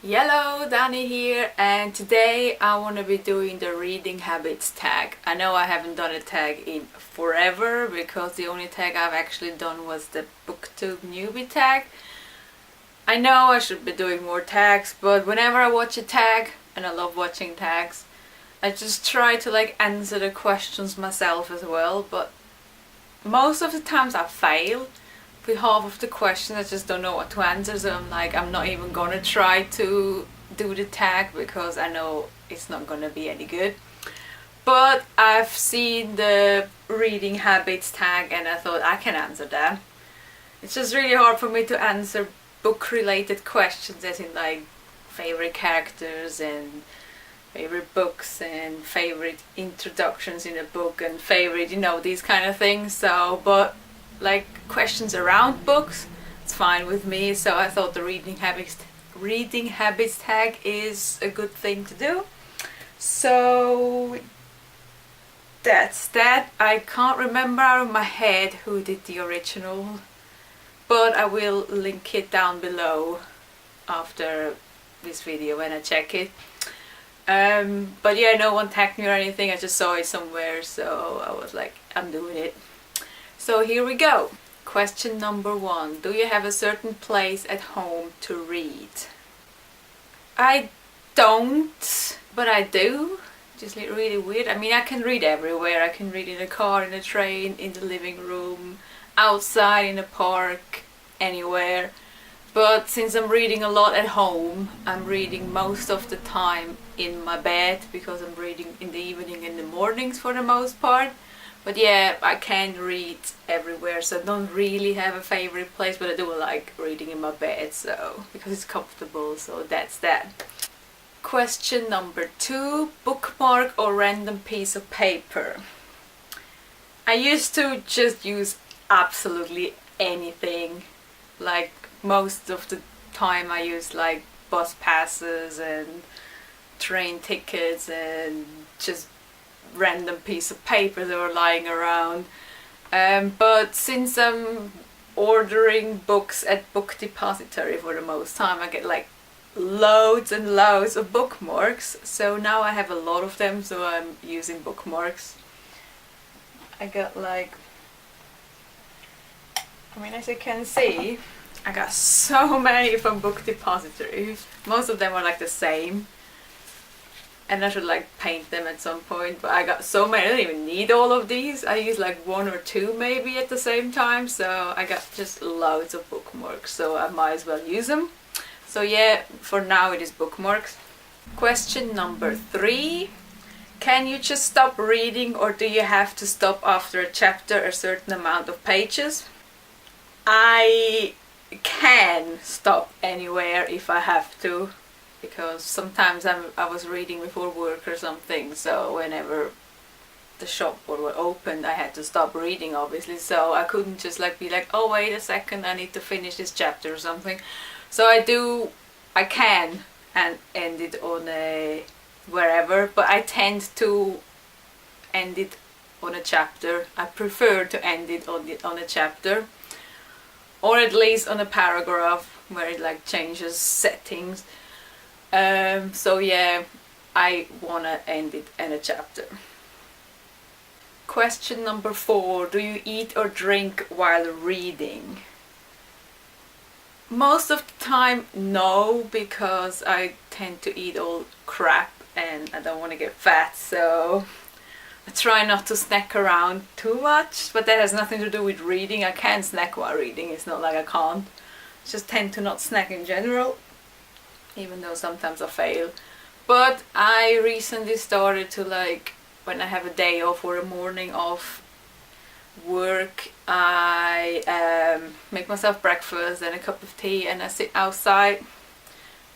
Hello, Danny here, and today I want to be doing the reading habits tag. I know I haven't done a tag in forever because the only tag I've actually done was the booktube newbie tag. I know I should be doing more tags, but whenever I watch a tag, and I love watching tags, I just try to answer the questions myself as well, but most of the times I fail. With half of the questions I just don't know what to answer, so I'm not even gonna try to do the tag because I know it's not gonna be any good. But I've seen the reading habits tag and I thought I can answer that. It's just really hard for me to answer book related questions, as in favorite characters and favorite books and favorite introductions in a book and favorite, these kind of things. So questions around books, it's fine with me. So I thought the reading habits tag is a good thing to do. So that's that. I can't remember out of my head who did the original, but I will link it down below after this video when I check it. But yeah, no one tagged me or anything. I just saw it somewhere, so I was like, I'm doing it. So here we go. Question number 1. Do you have a certain place at home to read? I don't, but I do. Just really weird. I mean, I can read everywhere. I can read in a car, in a train, in the living room, outside, in a park, anywhere. But since I'm reading a lot at home, I'm reading most of the time in my bed because I'm reading in the evening and the mornings for the most part. But yeah, I can read everywhere, so I don't really have a favorite place, but I do like reading in my bed, so because it's comfortable, so that's that. Question number 2, bookmark or random piece of paper? I used to just use absolutely anything. Most of the time I use bus passes and train tickets and just random piece of paper that were lying around. But since I'm ordering books at Book Depository for the most time, I get loads and loads of bookmarks. So now I have a lot of them, so I'm using bookmarks. I got as you can see, I got so many from Book Depository. Most of them are the same. And I should paint them at some point, but I got so many, I don't even need all of these. I use 1 or 2 maybe at the same time, so I got just loads of bookmarks, so I might as well use them. So yeah, for now it is bookmarks. Question number 3. Can you just stop reading, or do you have to stop after a chapter a certain amount of pages? I can stop anywhere if I have to, because sometimes I was reading before work or something, so whenever the shop were opened I had to stop reading, obviously, so I couldn't just be oh wait a second, I need to finish this chapter or something. So I can and end it on a wherever, but I tend to end it on a chapter. I prefer to end it on a chapter, or at least on a paragraph where it changes settings. So yeah, I wanna end it in a chapter. Question number 4. Do you eat or drink while reading? Most of the time, no, because I tend to eat all crap and I don't want to get fat, so I try not to snack around too much, but that has nothing to do with reading. I can snack while reading, it's not like I can't. I just tend to not snack in general, even though sometimes I fail. But I recently started to when I have a day off or a morning off work, I make myself breakfast and a cup of tea, and I sit outside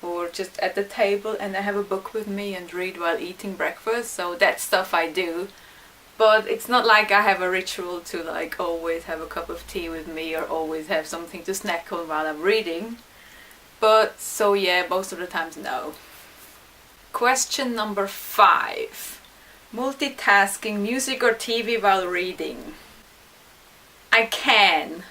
or just at the table and I have a book with me and read while eating breakfast. So that stuff I do, but it's not like I have a ritual to always have a cup of tea with me or always have something to snack on while I'm reading. But so yeah, most of the times no. Question number 5. Multitasking, music or TV while reading? I can.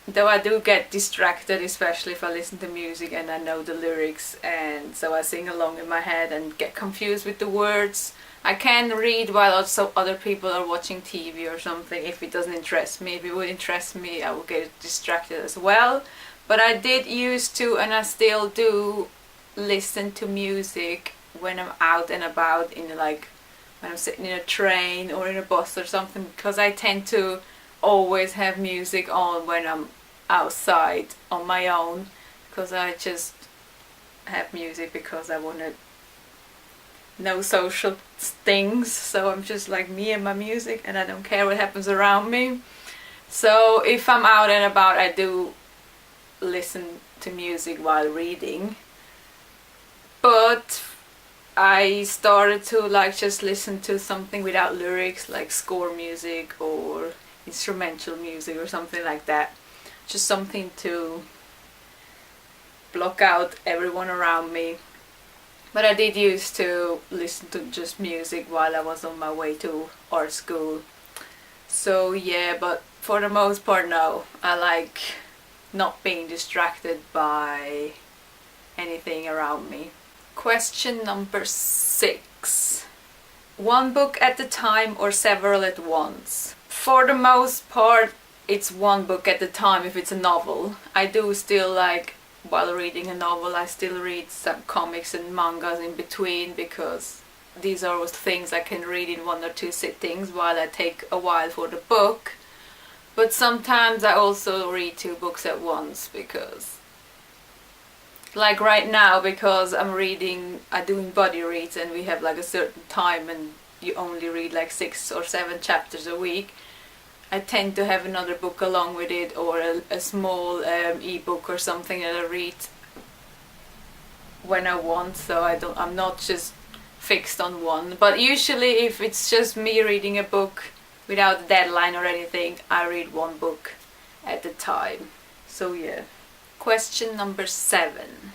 Though I do get distracted, especially if I listen to music and I know the lyrics, and so I sing along in my head and get confused with the words. I can read while also other people are watching TV or something if it doesn't interest me. If it would interest me, I would get distracted as well. But I did used to, and I still do, listen to music when I'm out and about, in like when I'm sitting in a train or in a bus or something, because I tend to always have music on when I'm outside on my own, because I just have music because I want to know social things. So I'm just like me and my music, and I don't care what happens around me. So if I'm out and about, I do listen to music while reading. But I started to like just listen to something without lyrics, like score music or instrumental music or something like that. Just something to block out everyone around me. But I did used to listen to just music while I was on my way to art school. So yeah, but for the most part, no. I like not being distracted by anything around me. Question number 6. One book at a time or several at once? For the most part, it's one book at a time if it's a novel. I do still like, while reading a novel, I still read some comics and mangas in between, because these are things I can read in 1 or 2 sittings while I take a while for the book. But sometimes I also read 2 books at once, because like right now, because I'm doing body reads, and we have like a certain time and you only read like 6 or 7 chapters a week. I tend to have another book along with it, or a small ebook or something that I read when I want. So I'm not just fixed on one. But usually, if it's just me reading a book without a deadline or anything, I read 1 book at a time. So yeah. Question number 7.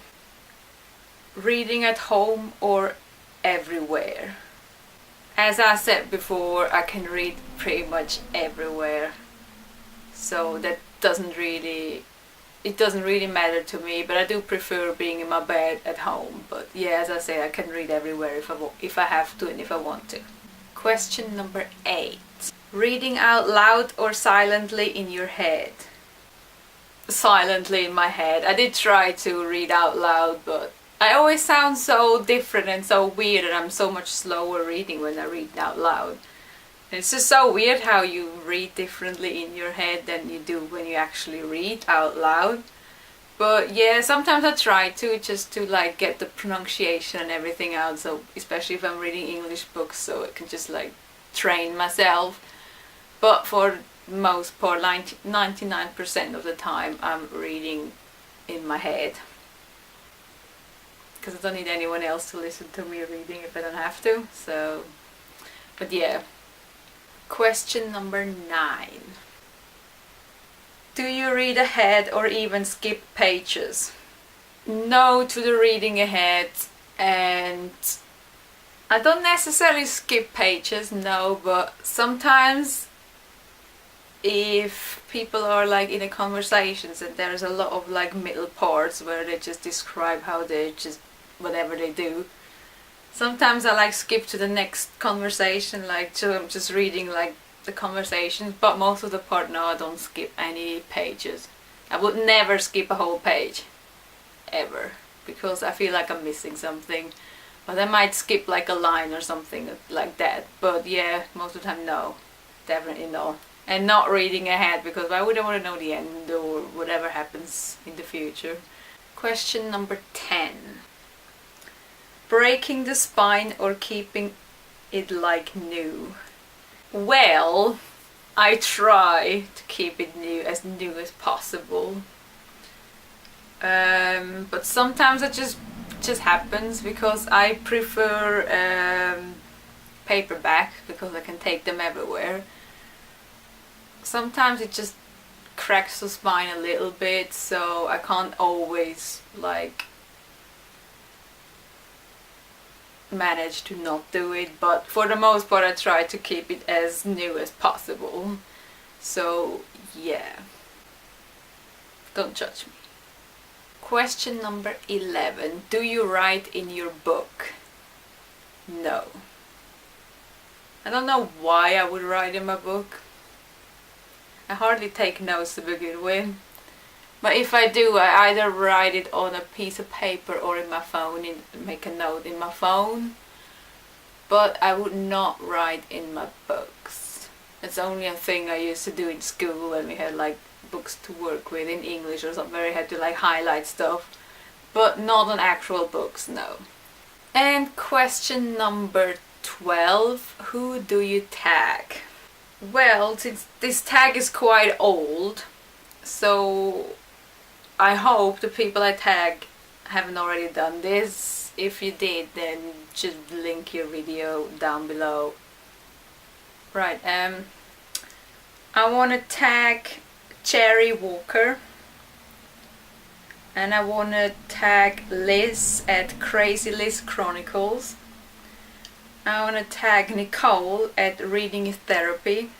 Reading at home or everywhere? As I said before, I can read pretty much everywhere, so that doesn't really matter to me. But I do prefer being in my bed at home. But yeah, as I say, I can read everywhere if I have to and if I want to. Question number 8. Reading out loud or silently in your head? Silently in my head. I did try to read out loud, but I always sound so different and so weird, and I'm so much slower reading when I read out loud. And it's just so weird how you read differently in your head than you do when you actually read out loud. But yeah, sometimes I try to, just to like get the pronunciation and everything out, so especially if I'm reading English books, so I can just like train myself. But for the most part, 99% of the time, I'm reading in my head, because I don't need anyone else to listen to me reading if I don't have to. So, but yeah. Question number 9. Do you read ahead or even skip pages? No to the reading ahead, and I don't necessarily skip pages, no, but sometimes if people are like in a conversations and there's a lot of like middle parts where they just describe how they just whatever they do, sometimes I like skip to the next conversation, like so I'm just reading like the conversations. But most of the part, no, I don't skip any pages. I would never skip a whole page ever, because I feel like I'm missing something. But I might skip like a line or something like that. But yeah, most of the time, no, definitely no. And not reading ahead, because why would I want to know the end or whatever happens in the future? Question number 10. Breaking the spine or keeping it like new? Well, I try to keep it new as possible. But sometimes it just happens, because I prefer paperback, because I can take them everywhere. Sometimes it just cracks the spine a little bit, so I can't always like manage to not do it. But for the most part, I try to keep it as new as possible. So yeah. Don't judge me. Question number 11. Do you write in your book? No. I don't know why I would write in my book. I hardly take notes to begin with. But if I do, I either write it on a piece of paper or in my phone, make a note in my phone. But I would not write in my books. It's only a thing I used to do in school when we had like books to work with in English or something where I had to like highlight stuff. But not on actual books, no. And question number 12. Who do you tag? Well, since this tag is quite old, so I hope the people I tag haven't already done this. If you did, then just link your video down below. Right, I want to tag Cherry Walker, and I want to tag Liz at Crazy Liz Chronicles. I want to tag Nicole at Reading Therapy,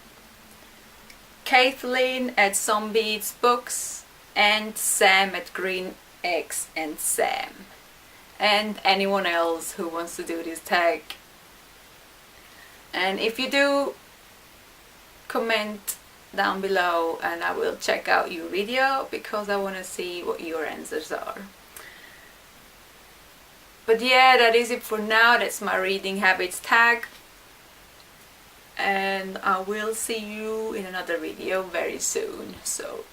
Kathleen at Zombie Eats Books, and Sam at Green Eggs and Sam. And anyone else who wants to do this tag. And if you do, comment down below and I will check out your video because I want to see what your answers are. But yeah, that is it for now. That's my reading habits tag. And I will see you in another video very soon. So